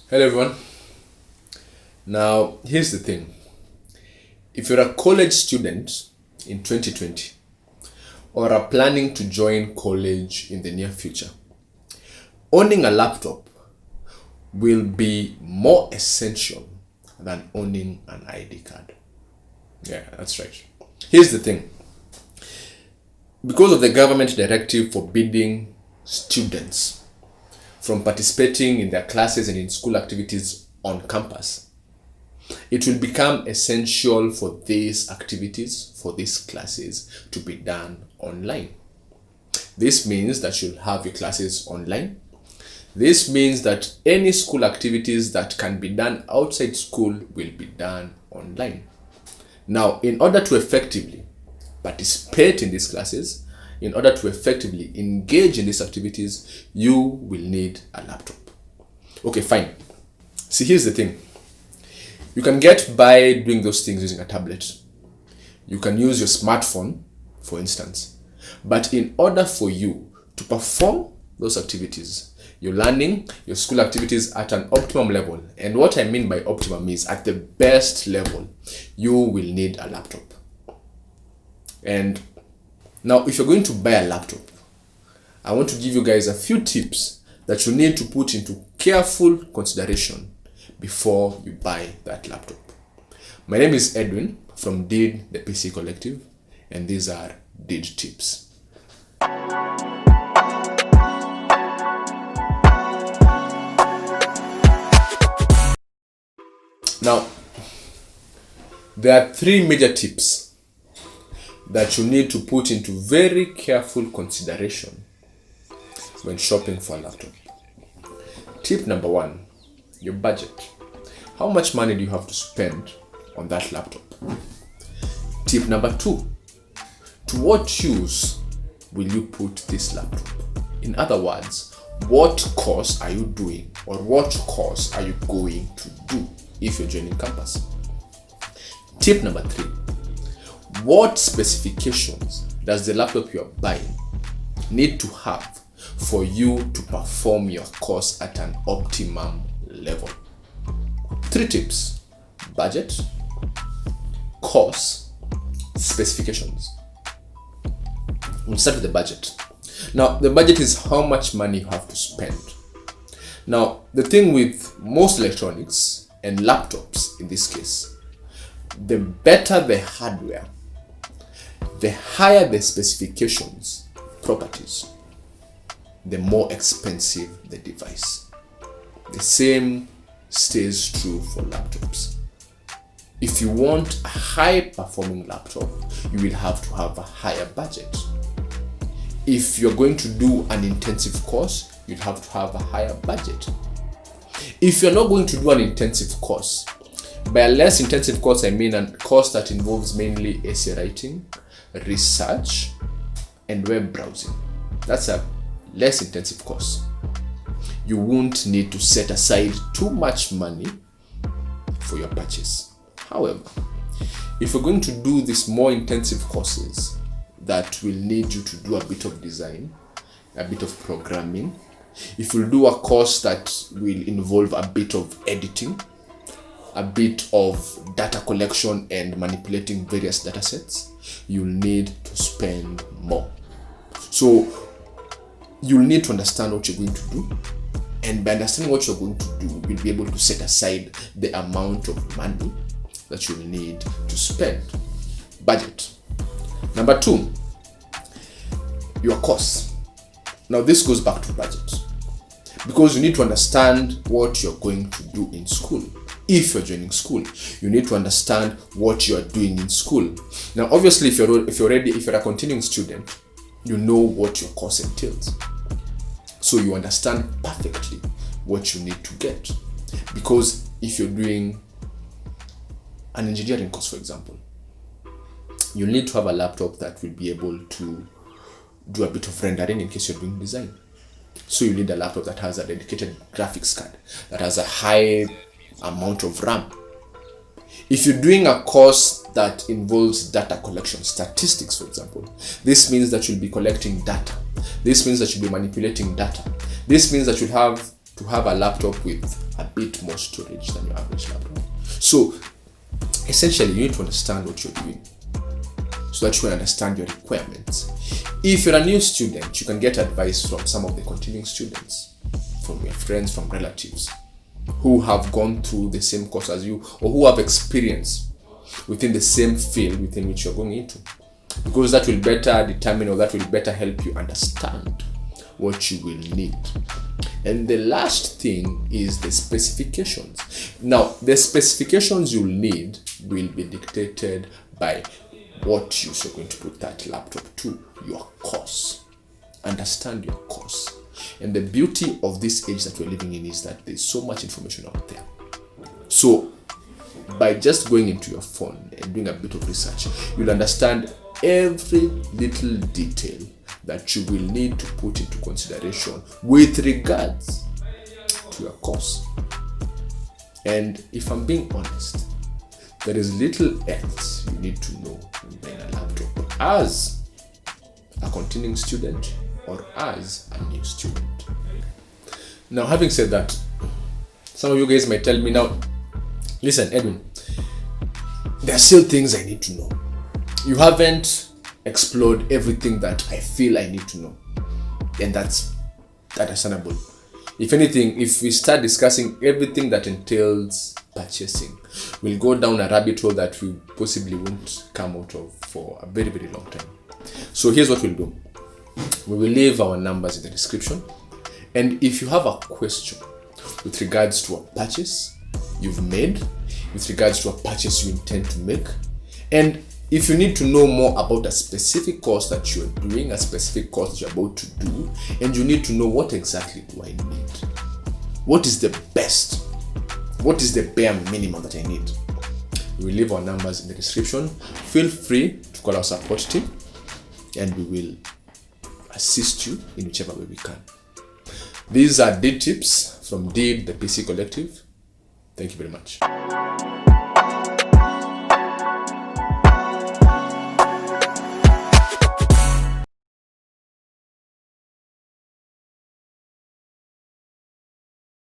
Hello everyone. Now, here's the thing. If you're a college student in 2020 or are planning to join college in the near future, owning a laptop will be more essential than owning an ID card. Yeah, that's right. Here's the thing. Because of the government directive forbidding students from participating in their classes and in school activities on campus, it will become essential for these activities, for these classes, to be done online. This means that you'll have your classes online. This means that any school activities that can be done outside school will be done online. Now, in order to effectively participate in these classes, in order to effectively engage in these activities, you will need a laptop. Okay, fine. See, here's the thing. You can get by doing those things using a tablet. You can use your smartphone, for instance. But in order for you to perform those activities, your learning, your school activities at an optimum level, and what I mean by optimum is at the best level, you will need a laptop. And now, if you're going to buy a laptop, I want to give you guys a few tips that you need to put into careful consideration before you buy that laptop. My name is Edwin from Did the PC Collective, and these are Did Tips. Now, there are three major tips that you need to put into very careful consideration when shopping for a laptop. Tip number one, your budget. How much money do you have to spend on that laptop? Tip number two, to what use will you put this laptop? In other words, what course are you doing or what course are you going to do if you're joining campus? Tip number three, what specifications does the laptop you are buying need to have for you to perform your course at an optimum level? Three tips: budget, course, specifications. We'll start with the budget. Now, the budget is how much money you have to spend. Now, the thing with most electronics and laptops in this case, the better the hardware, the higher the specifications, properties, the more expensive the device. The same stays true for laptops. If you want a high performing laptop, you will have to have a higher budget. If you're going to do an intensive course, you'll have to have a higher budget. If you're not going to do an intensive course, by a less intensive course, I mean a course that involves mainly essay writing, research, and web browsing. That's a less intensive course. You won't need to set aside too much money for your purchase. However, if you're going to do these more intensive courses that will need you to do a bit of design, a bit of programming, if you'll do a course that will involve a bit of editing, a bit of data collection and manipulating various data sets, you'll need to spend more. So you'll need to understand what you're going to do, and by understanding what you're going to do, you'll be able to set aside the amount of money that you'll need to spend. Budget. Number two, your course. Now this goes back to budget, because you need to understand what you're going to do in school. If you're joining school, you need to understand what you're doing in school. Now, obviously, if you're a continuing student, you know what your course entails. So you understand perfectly what you need to get. Because if you're doing an engineering course, for example, you need to have a laptop that will be able to do a bit of rendering in case you're doing design. So you need a laptop that has a dedicated graphics card, that has a high amount of RAM. If you're doing a course that involves data collection, statistics, for example, this means that you'll be collecting data. This means that you'll be manipulating data. This means that you'll have to have a laptop with a bit more storage than your average laptop. So essentially, you need to understand what you're doing so that you can understand your requirements. If you're a new student, you can get advice from some of the continuing students, from your friends, from relatives who have gone through the same course as you, or who have experience within the same field within which you're going into, because that will better determine, or that will better help you understand what you will need. And the last thing is the specifications. Now, the specifications you'll need will be dictated by what use you're going to put that laptop to, your course. Understand your course. And the beauty of this age that we're living in is that there's so much information out there. So by just going into your phone and doing a bit of research, you'll understand every little detail that you will need to put into consideration with regards to your course. And if I'm being honest, there is little else you need to know when buying a laptop as a continuing student or as a new student. Now, having said that, some of you guys might tell me now, listen, Edwin, there are still things I need to know. You haven't explored everything that I feel I need to know. And that's understandable. If anything, if we start discussing everything that entails purchasing, we'll go down a rabbit hole that we possibly won't come out of for a very, very long time. So here's what we'll do. We will leave our numbers in the description. And if you have a question with regards to a purchase you've made, with regards to a purchase you intend to make, and if you need to know more about a specific course that you're doing, a specific course that you're about to do, and you need to know what exactly do I need? What is the best? What is the bare minimum that I need? We will leave our numbers in the description. Feel free to call our support team and we will assist you in whichever way we can. These are D tips from Did the PC Collective. Thank you very much.